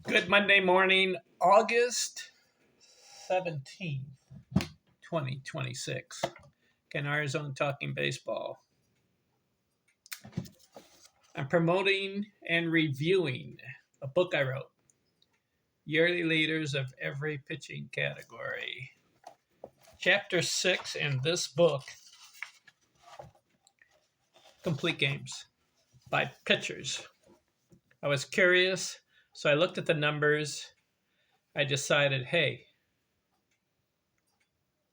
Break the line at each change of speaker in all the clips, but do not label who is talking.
Good Monday morning, August 17th, 2026. Ken Arizona talking baseball. I'm promoting and reviewing a book I wrote, Yearly Leaders of Every Pitching Category. Chapter 6 in this book, Complete Games by Pitchers. I was curious, so I looked at the numbers. I decided, hey,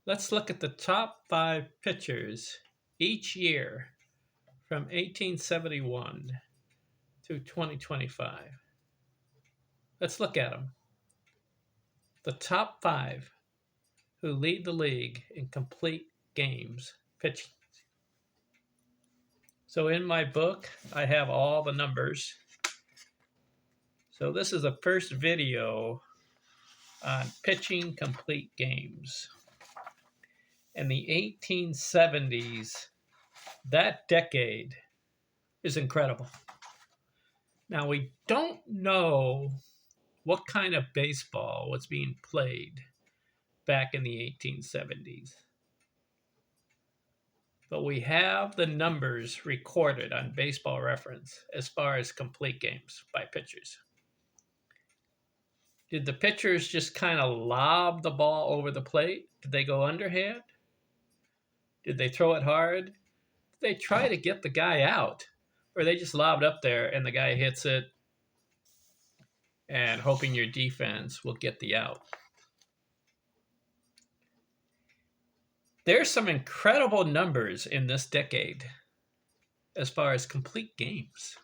let's look at the top 5 pitchers each year from 1871 to 2025. Let's look at them. The top 5 who lead the league in complete games pitching. So in my book, I have all the numbers. So this is the first video on pitching complete games. In the 1870s, that decade is incredible. Now, we don't know what kind of baseball was being played back in the 1870s. But we have the numbers recorded on Baseball Reference as far as complete games by pitchers. Did the pitchers just kind of lob the ball over the plate? Did they go underhand? Did they throw it hard? Did they try to get the guy out? Or they just lobbed up there and the guy hits it and hoping your defense will get the out? There's some incredible numbers in this decade as far as complete games.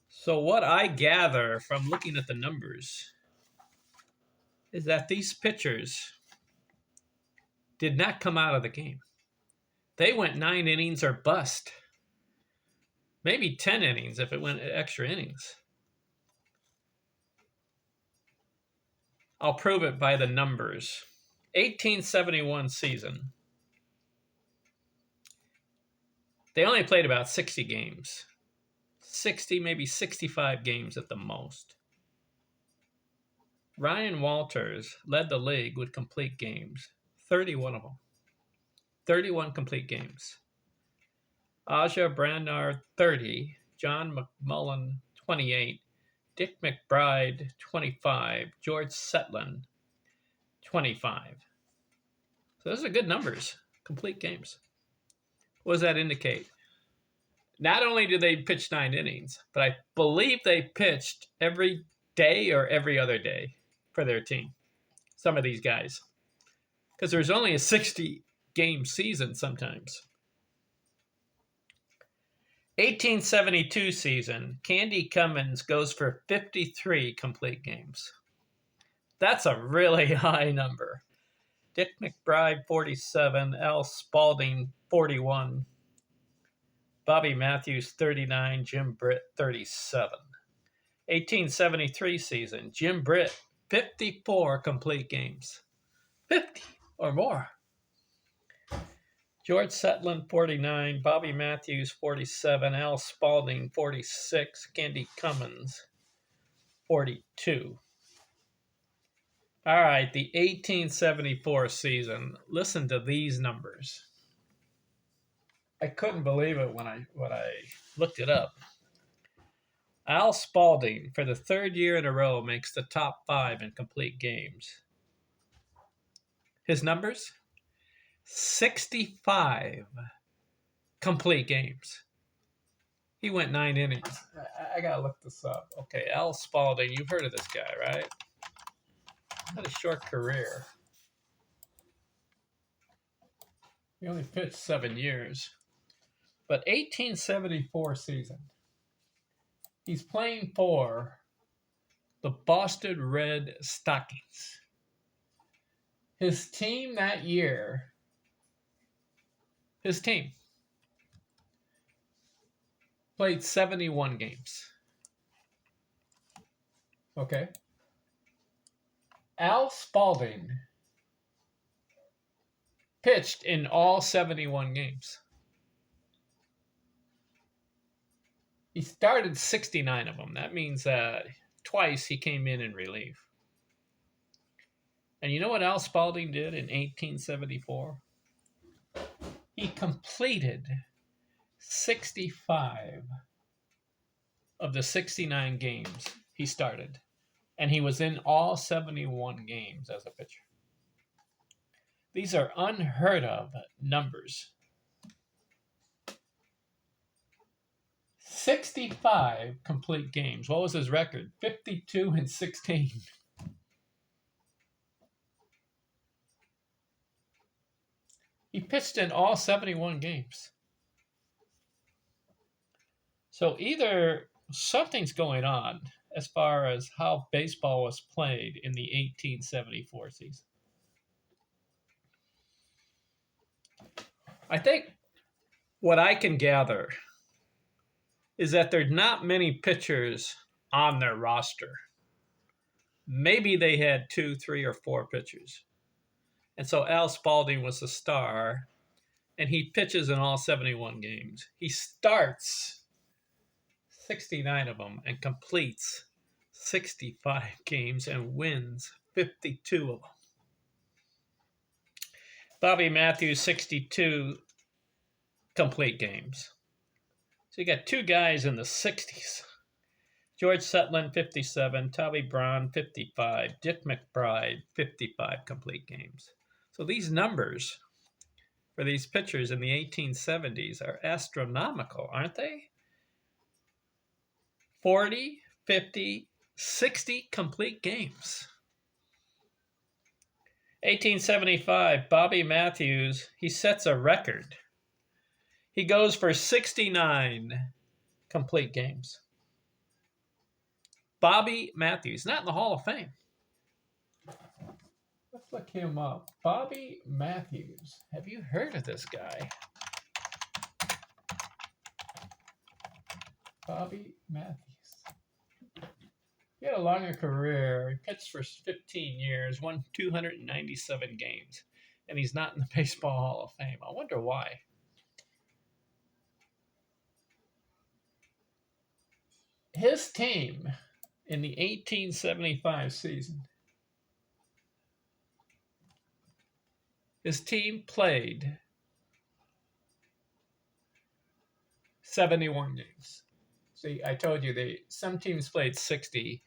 So what I gather from looking at the numbers is that these pitchers did not come out of the game. They went 9 innings or bust. Maybe 10 innings if it went extra innings. I'll prove it by the numbers. 1871 season. They only played about 60 games. 60, maybe 65 games at the most. Ryan Walters led the league with complete games, 31 of them. 31 complete games. Aja Brandnar, 30. John McMullen, 28. Dick McBride, 25. George Setlin, 25. So those are good numbers, complete games. What does that indicate? Not only did they pitch 9 innings, but I believe they pitched every day or every other day for their team, some of these guys. Because there's only a 60-game season sometimes. 1872 season, Candy Cummins goes for 53 complete games. That's a really high number. Dick McBride, 47. Al Spalding, 41. Bobby Matthews, 39. Jim Britt, 37. 1873 season, Jim Britt, 54 complete games. 50 or more. George Setlin, 49. Bobby Matthews, 47. Al Spalding, 46. Candy Cummins, 42. All right, the 1874 season. Listen to these numbers. I couldn't believe it when I looked it up. Al Spalding, for the 3rd year in a row, makes the top 5 in complete games. His numbers? 65 complete games. He went 9 innings. I gotta look this up. Okay, Al Spalding, you've heard of this guy, right? Had a short career. He only pitched 7 years. But 1874 season, he's playing for the Boston Red Stockings. His team that year, played 71 games. Okay. Al Spalding pitched in all 71 games. He started 69 of them. That means Twice he came in relief. And you know what Al Spalding did in 1874? He completed 65 of the 69 games he started. And he was in all 71 games as a pitcher. These are unheard of numbers. 65 complete games. What was his record? 52-16. He pitched in all 71 games. So either something's going on as far as how baseball was played in the 1874 season. I think what I can gather is that there's not many pitchers on their roster. Maybe they had 2, 3, or 4 pitchers. And so Al Spalding was the star, and he pitches in all 71 games. He starts 69 of them and completes 65 games and wins 52 of them. Bobby Matthews, 62 complete games. So you got 2 guys in the 60s. George Sutland, 57. Tommy Braun, 55. Dick McBride, 55 complete games. So these numbers for these pitchers in the 1870s are astronomical, aren't they? 40, 50, 60 complete games. 1875, Bobby Matthews, he sets a record. He goes for 69 complete games. Bobby Matthews, not in the Hall of Fame. Let's look him up. Bobby Matthews. Have you heard of this guy? Bobby Matthews. He had a longer career. He pitched for 15 years, won 297 games, and he's not in the Baseball Hall of Fame. I wonder why. His team in the 1875 season, his team played 71 games. See, I told you some teams played 60,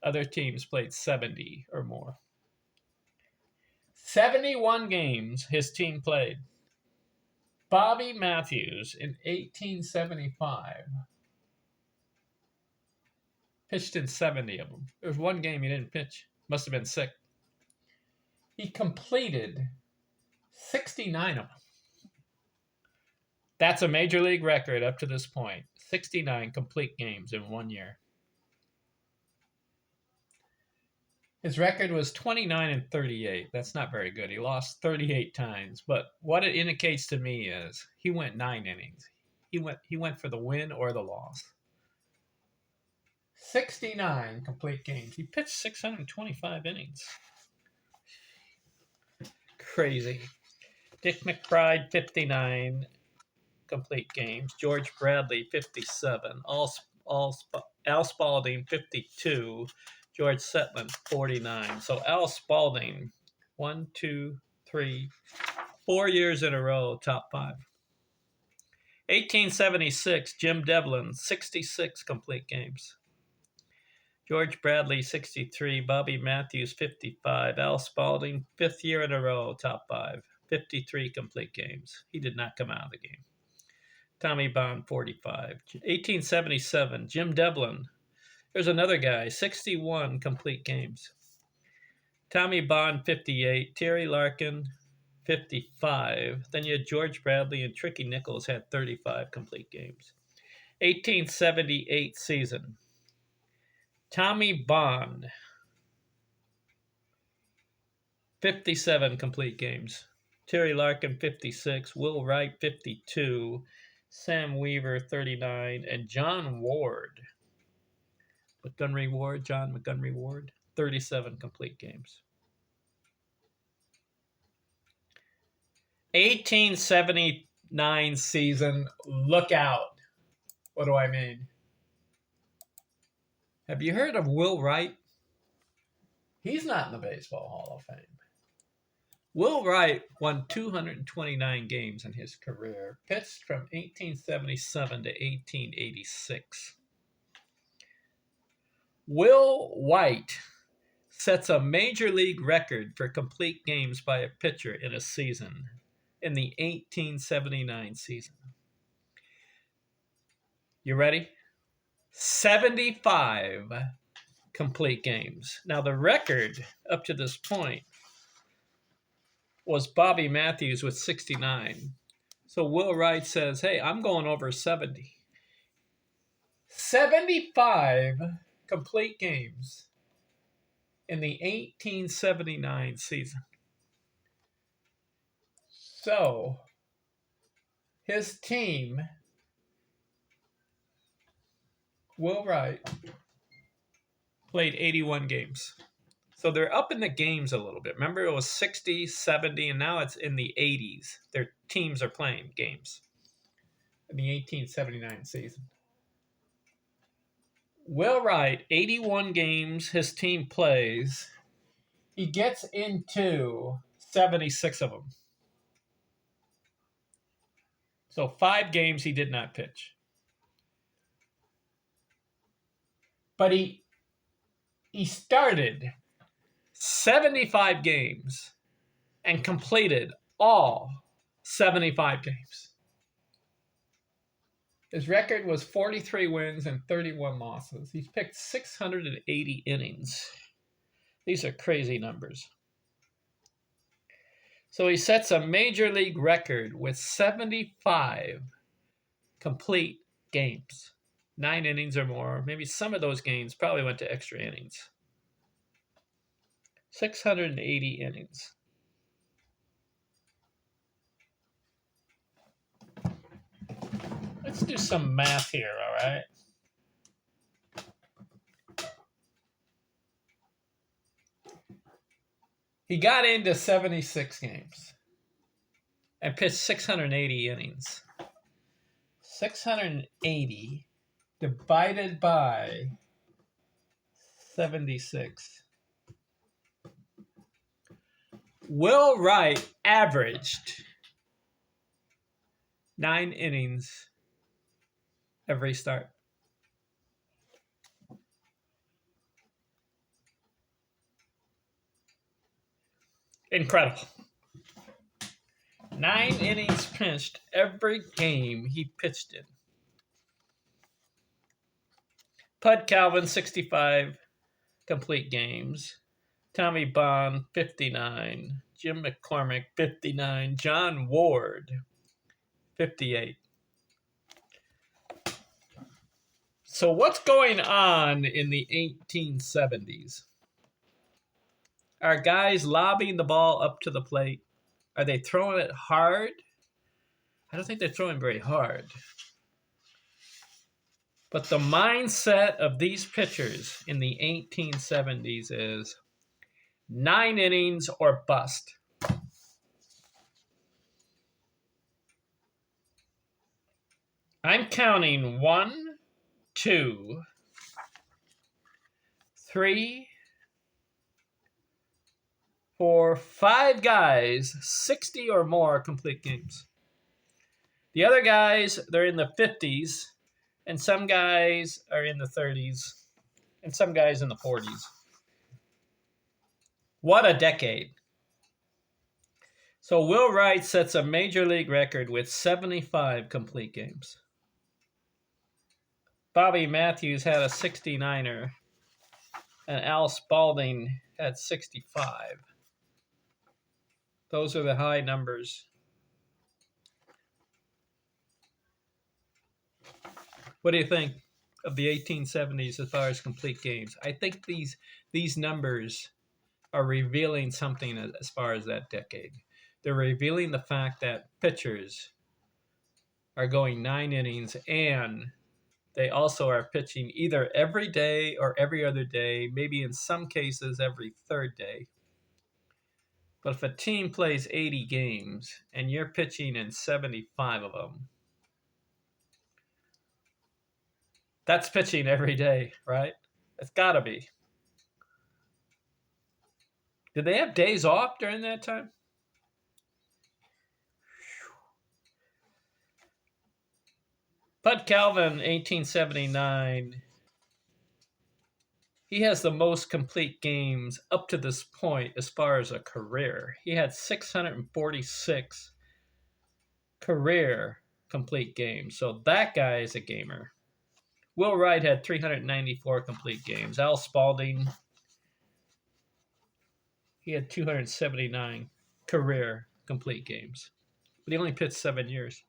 other teams played 70 or more. 71 games his team played. Bobby Matthews in 1875 pitched in 70 of them. There was one game he didn't pitch. Must have been sick. He completed 69 of them. That's a major league record up to this point. 69 complete games in 1 year. His record was 29-38. That's not very good. He lost 38 times. But what it indicates to me is he went 9 innings. He went for the win or the loss. 69 complete games. He pitched 625 innings. Crazy. Dick McBride, 59 complete games. George Bradley, 57. Al Spalding, 52. George Sutland, 49. So Al Spalding, 1, 2, 3, 4 years in a row, top 5. 1876, Jim Devlin, 66 complete games. George Bradley, 63. Bobby Matthews, 55. Al Spalding, 5th year in a row, top 5. 53 complete games. He did not come out of the game. Tommy Bond, 45. 1877, Jim Devlin. There's another guy, 61 complete games. Tommy Bond, 58. Terry Larkin, 55. Then you had George Bradley and Tricky Nichols had 35 complete games. 1878 season. Tommy Bond, 57 complete games. Terry Larkin, 56. Will Wright, 52. Sam Weaver, 39. And John Ward, John Montgomery Ward, 37 complete games. 1879 season, look out. What do I mean? Have you heard of Will Wright? He's not in the Baseball Hall of Fame. Will Wright won 229 games in his career, pitched from 1877 to 1886. Will White sets a major league record for complete games by a pitcher in a season in the 1879 season. You ready? 75 complete games. Now, the record up to this point was Bobby Matthews with 69. So Will Wright says, hey, I'm going over 70. 75 complete games in the 1879 season. So his team, Will Wright, played 81 games. So they're up in the games a little bit. Remember, it was 60, 70, and now it's in the 80s. Their teams are playing games in the 1879 season. Will Wright, 81 games his team plays. He gets into 76 of them. So 5 games he did not pitch. But he started 75 games and completed all 75 games. His record was 43 wins and 31 losses. He's picked 680 innings. These are crazy numbers. So he sets a major league record with 75 complete games. 9 innings or more. Maybe some of those games probably went to extra innings. 680 innings. Let's do some math here, all right? He got into 76 games and pitched 680 innings. 680 divided by 76. Will Wright averaged 9 innings every start. Incredible. 9 innings pitched every game he pitched in. Pud Calvin, 65 complete games. Tommy Bond, 59. Jim McCormick, 59. John Ward, 58. So what's going on in the 1870s? Are guys lobbing the ball up to the plate? Are they throwing it hard? I don't think they're throwing very hard. But the mindset of these pitchers in the 1870s is 9 innings or bust. I'm counting 1, 2, 3, 4, 5 guys, 60 or more complete games. The other guys, they're in the 50s, and some guys are in the 30s, and some guys in the 40s. What a decade. So Will Wright sets a major league record with 75 complete games. Bobby Matthews had a 69er, and Al Spalding had 65. Those are the high numbers. What do you think of the 1870s as far as complete games? I think these numbers are revealing something as far as that decade. They're revealing the fact that pitchers are going 9 innings, and they also are pitching either every day or every other day, maybe in some cases every third day. But if a team plays 80 games and you're pitching in 75 of them, that's pitching every day, right? It's got to be. Did they have days off during that time? Bud Calvin, 1879. He has the most complete games up to this point as far as a career. He had 646 career complete games. So that guy is a gamer. Will Wright had 394 complete games. Al Spalding, he had 279 career complete games. But he only pitched 7 years.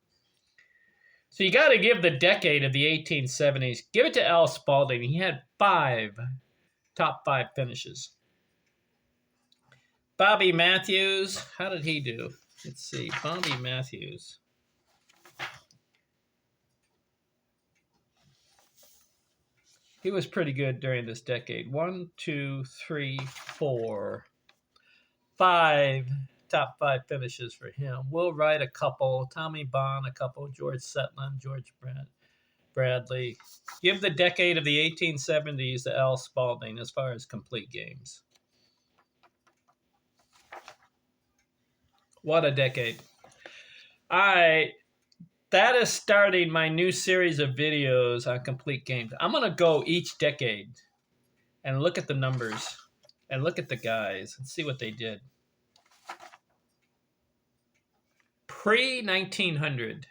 So you got to give the decade of the 1870s, give it to Al Spalding. He had 5 top 5 finishes. Bobby Matthews, how did he do? Let's see, Bobby Matthews. He was pretty good during this decade. 1, 2, 3, 4, 5 top 5 finishes for him. Will Wright a couple, Tommy Bond a couple, George Setland, George Bradley. Give the decade of the 1870s to Al Spalding as far as complete games. What a decade. All right. That is starting my new series of videos on complete games. I'm going to go each decade and look at the numbers and look at the guys and see what they did. Pre-1900,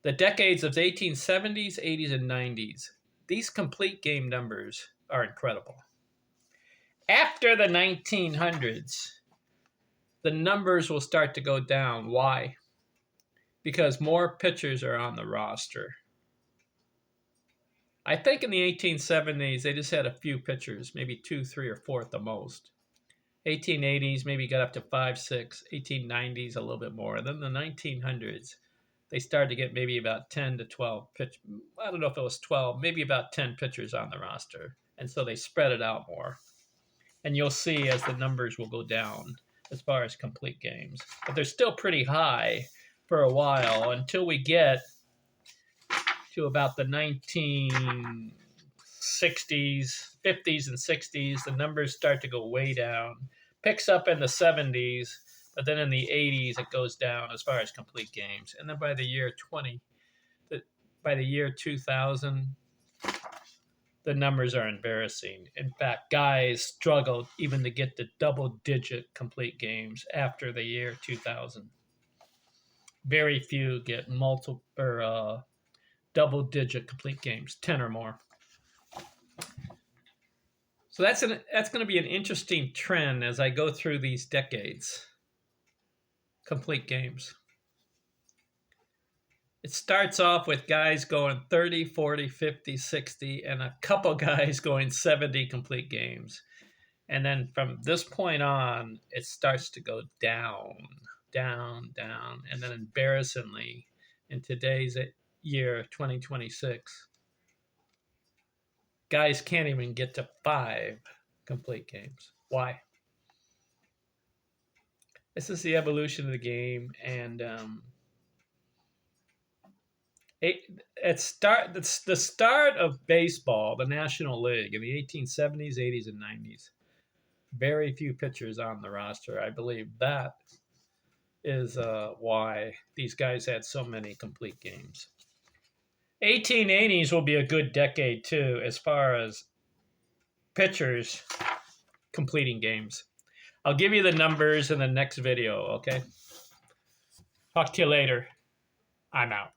the decades of the 1870s, 80s, and 90s, these complete game numbers are incredible. After the 1900s, the numbers will start to go down. Why? Because more pitchers are on the roster. I think in the 1870s, they just had a few pitchers, maybe 2, 3, or 4 at the most. 1880s, maybe got up to 5, 6. 1890s, a little bit more. And then the 1900s, they started to get maybe about 10 to 12 pitch. I don't know if it was 12, maybe about 10 pitchers on the roster. And so they spread it out more. And you'll see as the numbers will go down as far as complete games. But they're still pretty high for a while until we get to about the 1960s, 50s, and 60s. The numbers start to go way down. Picks up in the 70s, but then in the 80s it goes down as far as complete games. And then by the year 2000, the numbers are embarrassing. In fact, guys struggled even to get to double-digit complete games after the year 2000. Very few get multiple or double-digit complete games, 10 or more. So that's going to be an interesting trend as I go through these decades. Complete games. It starts off with guys going 30, 40, 50, 60, and a couple guys going 70 complete games. And then from this point on, it starts to go down, down, down. And then embarrassingly, in today's year, 2026, guys can't even get to 5 complete games. Why? This is the evolution of the game, and it's the start of baseball, the National League, in the 1870s, 80s, and 90s. Very few pitchers on the roster. I believe that is why these guys had so many complete games. 1880s will be a good decade, too, as far as pitchers completing games. I'll give you the numbers in the next video, okay? Talk to you later. I'm out.